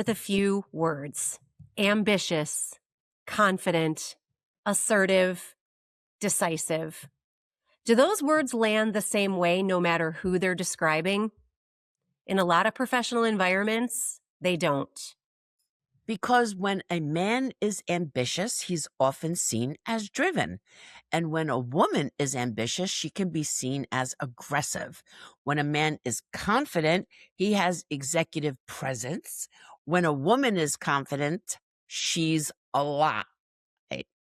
with a few words: ambitious, confident, assertive, decisive. Do those words land the same way no matter who they're describing? In a lot of professional environments, they don't. Because when a man is ambitious, he's often seen as driven. And when a woman is ambitious, she can be seen as aggressive. When a man is confident, he has executive presence. When a woman is confident, she's a lot.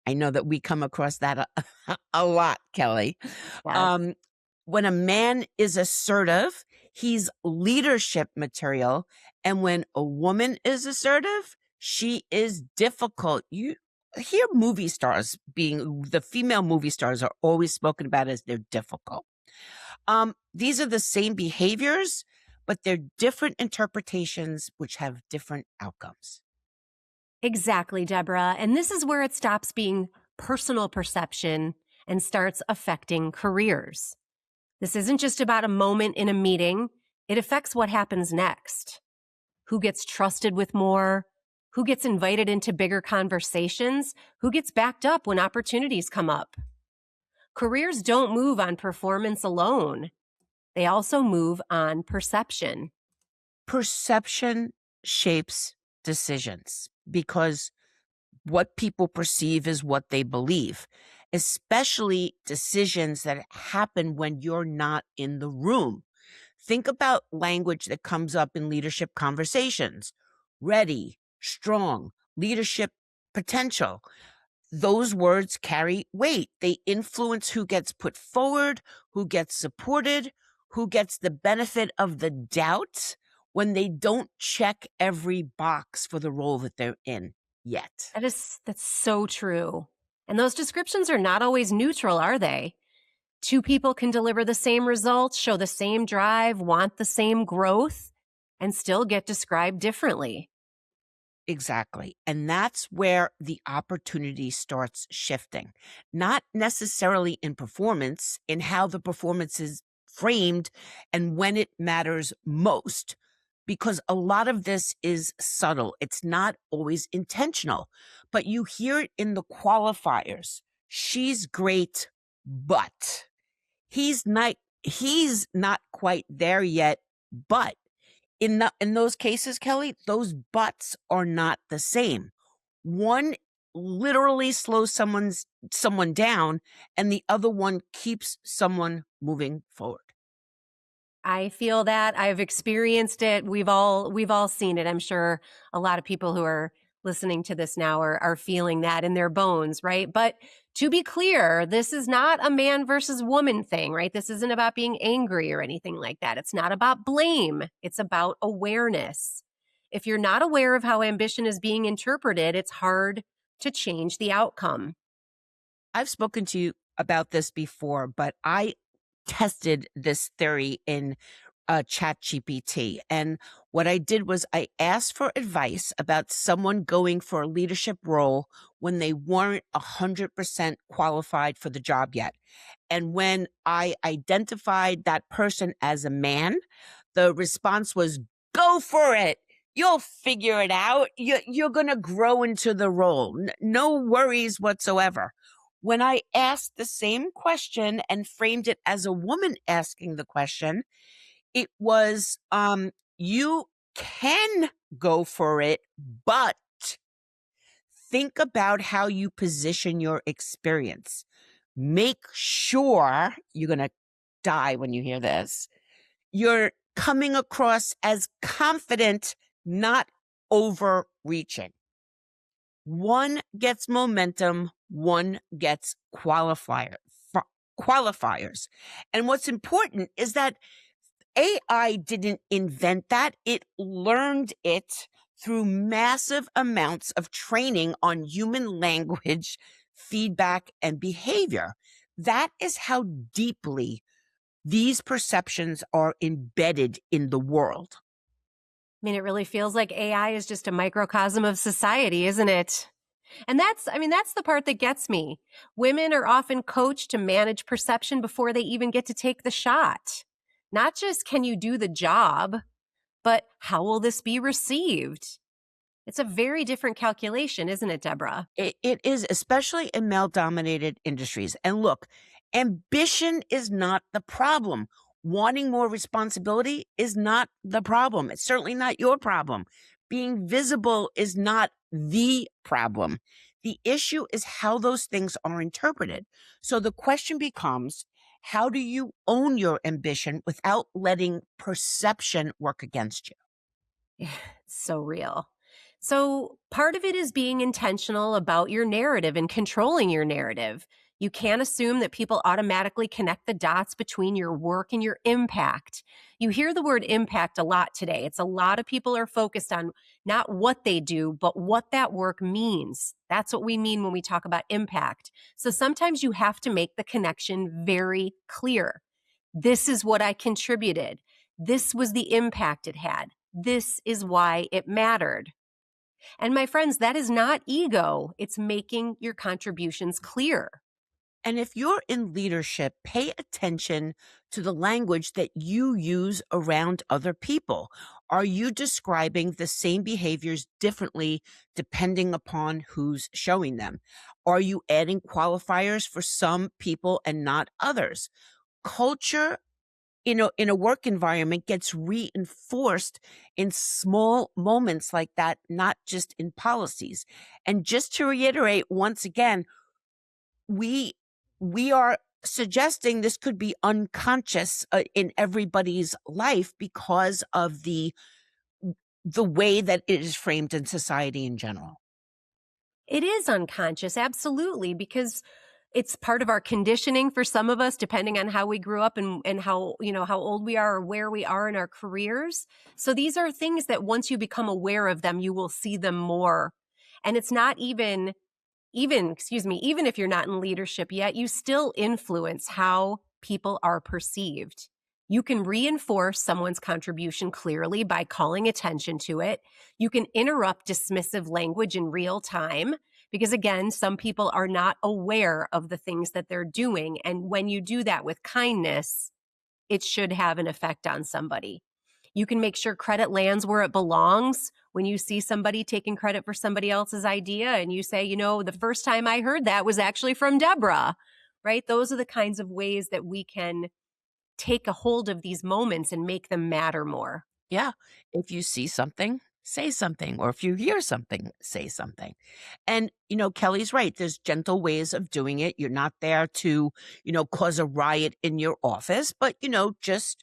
I know that we come across that a lot, Kelly. Yes. Um, when a man is assertive, he's leadership material. And when a woman is assertive, she is difficult. You hear movie stars being the female movie stars are always spoken about as they're difficult. These are the same behaviors, but they're different interpretations which have different outcomes. Exactly, Deborah. And this is where it stops being personal perception and starts affecting careers. This isn't just about a moment in a meeting. It affects what happens next. Who gets trusted with more? Who gets invited into bigger conversations? Who gets backed up when opportunities come up? Careers don't move on performance alone. They also move on perception. Perception shapes decisions because what people perceive is what they believe, especially decisions that happen when you're not in the room. Think about language that comes up in leadership conversations: ready, strong, leadership potential. Those words carry weight. They influence who gets put forward, who gets supported, who gets the benefit of the doubt when they don't check every box for the role that they're in yet. That's so true. And those descriptions are not always neutral, are they? Two people can deliver the same results, show the same drive, want the same growth, and still get described differently. Exactly. And that's where the opportunity starts shifting, not necessarily in performance, in how the performance is framed and when it matters most, because a lot of this is subtle. It's not always intentional, but you hear it in the qualifiers. She's great, but he's not quite there yet, but in those cases, Kelly, those buts are not the same. One literally slows someone down, and the other one keeps someone moving forward. I feel that. I've experienced it. We've all seen it. I'm sure a lot of people who are listening to this now are feeling that in their bones, right? But to be clear, this is not a man versus woman thing, right? This isn't about being angry or anything like that. It's not about blame. It's about awareness. If you're not aware of how ambition is being interpreted, it's hard to change the outcome. I've spoken to you about this before, but I tested this theory in ChatGPT. And what I did was I asked for advice about someone going for a leadership role when they weren't 100% qualified for the job yet. And when I identified that person as a man, the response was, go for it. You'll figure it out. You're going to grow into the role. No worries whatsoever. When I asked the same question and framed it as a woman asking the question, it was, you can go for it, but think about how you position your experience. Make sure you're going to die when you hear this. You're coming across as confident, not overreaching. One gets momentum, one gets qualifiers. And what's important is that AI didn't invent that. It learned it through massive amounts of training on human language, feedback, and behavior. That is how deeply these perceptions are embedded in the world. I mean, it really feels like AI is just a microcosm of society, isn't it? And that's the part that gets me. Women are often coached to manage perception before they even get to take the shot. Not just can you do the job, but how will this be received? It's a very different calculation, isn't it, Deborah? It is, especially in male dominated industries. And look, ambition is not the problem. Wanting more responsibility is not the problem. It's certainly not your problem. Being visible is not the problem. The issue is how those things are interpreted. So the question becomes, how do you own your ambition without letting perception work against you? It's so real. So, part of it is being intentional about your narrative and controlling your narrative. You can't assume that people automatically connect the dots between your work and your impact. You hear the word impact a lot today. It's a lot of people are focused on not what they do, but what that work means. That's what we mean when we talk about impact. So, sometimes you have to make the connection very clear. This is what I contributed. This was the impact it had. This is why it mattered. And my friends, that is not ego. It's making your contributions clear. And if you're in leadership, pay attention to the language that you use around other people. Are you describing the same behaviors differently depending upon who's showing them? Are you adding qualifiers for some people and not others? Culture in a work environment gets reinforced in small moments like that, not just in policies. And just to reiterate once again, we we are suggesting this could be unconscious in everybody's life because of the way that it is framed in society in general. It is unconscious, absolutely, because it's part of our conditioning for some of us, depending on how we grew up and how, how old we are or where we are in our careers. So these are things that once you become aware of them, you will see them more. And it's not even if you're not in leadership yet, you still influence how people are perceived. You can reinforce someone's contribution clearly by calling attention to it. You can interrupt dismissive language in real time because, again, some people are not aware of the things that they're doing. And when you do that with kindness, it should have an effect on somebody. You can make sure credit lands where it belongs. When you see somebody taking credit for somebody else's idea and you say, the first time I heard that was actually from Deborah, right? Those are the kinds of ways that we can take a hold of these moments and make them matter more. Yeah. If you see something, say something. Or if you hear something, say something. And, Kelly's right. There's gentle ways of doing it. You're not there to, cause a riot in your office, but, just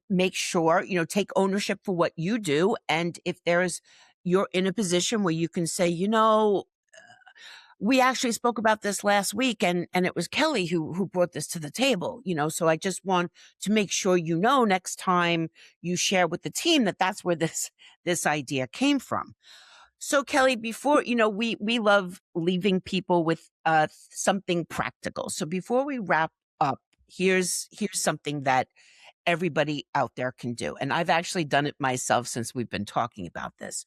make sure, take ownership for what you do. And if you're in a position where you can say, we actually spoke about this last week and it was Kelly who brought this to the table, so I just want to make sure next time you share with the team that that's where this idea came from. So Kelly, before, we love leaving people with something practical. So before we wrap up, here's something that everybody out there can do. And I've actually done it myself since we've been talking about this.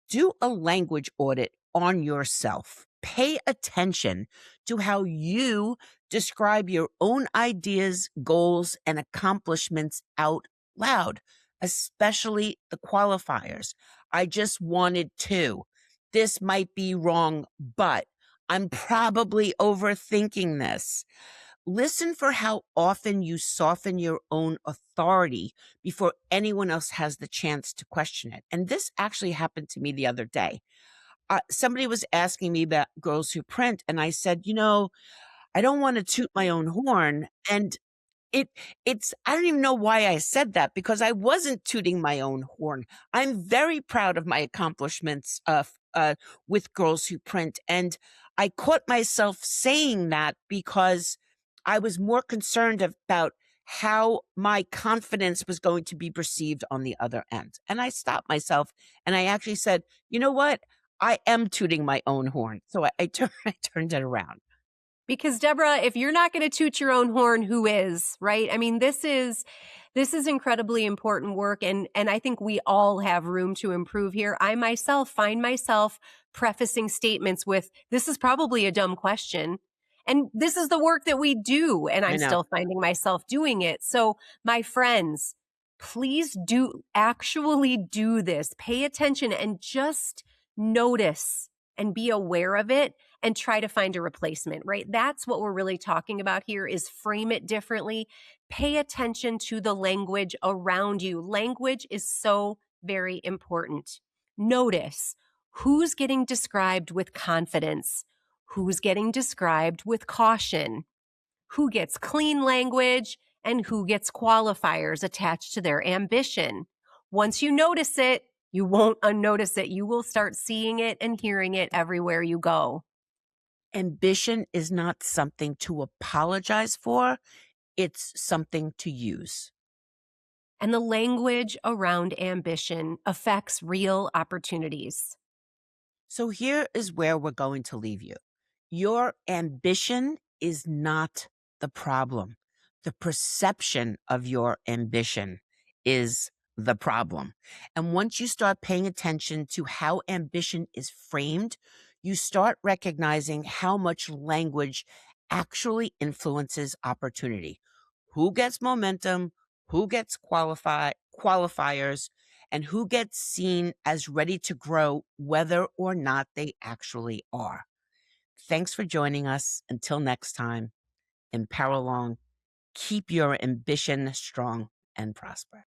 Do a language audit on yourself. Pay attention to how you describe your own ideas, goals, and accomplishments out loud, especially the qualifiers. I just wanted to. This might be wrong, but I'm probably overthinking this. Listen for how often you soften your own authority before anyone else has the chance to question it. And this actually happened to me the other day. Somebody was asking me about Girls Who Print, and I said, I don't want to toot my own horn. And it's I don't even know why I said that because I wasn't tooting my own horn. I'm very proud of my accomplishments with Girls Who Print, and I caught myself saying that because I was more concerned about how my confidence was going to be perceived on the other end. And I stopped myself and I actually said, you know what? I am tooting my own horn. So I turned it around. Because Deborah, if you're not going to toot your own horn, who is, right? I mean, this is incredibly important work. And I think we all have room to improve here. I myself find myself prefacing statements with, this is probably a dumb question. And this is the work that we do. And I I'm know. still finding myself doing it. So my friends, Please actually do this. Pay attention and just notice and be aware of it and try to find a replacement, right? That's what we're really talking about here is frame it differently. Pay attention to the language around you. Language is so very important. Notice who's getting described with confidence, who's getting described with caution, who gets clean language, and who gets qualifiers attached to their ambition. Once you notice it, you won't unnotice it. You will start seeing it and hearing it everywhere you go. Ambition is not something to apologize for. It's something to use. And the language around ambition affects real opportunities. So here is where we're going to leave you. Your ambition is not the problem. The perception of your ambition is the problem. And once you start paying attention to how ambition is framed, you start recognizing how much language actually influences opportunity. Who gets momentum? Who gets qualifiers? And who gets seen as ready to grow, whether or not they actually are. Thanks for joining us. Until next time, empower along, keep your ambition strong and prosper.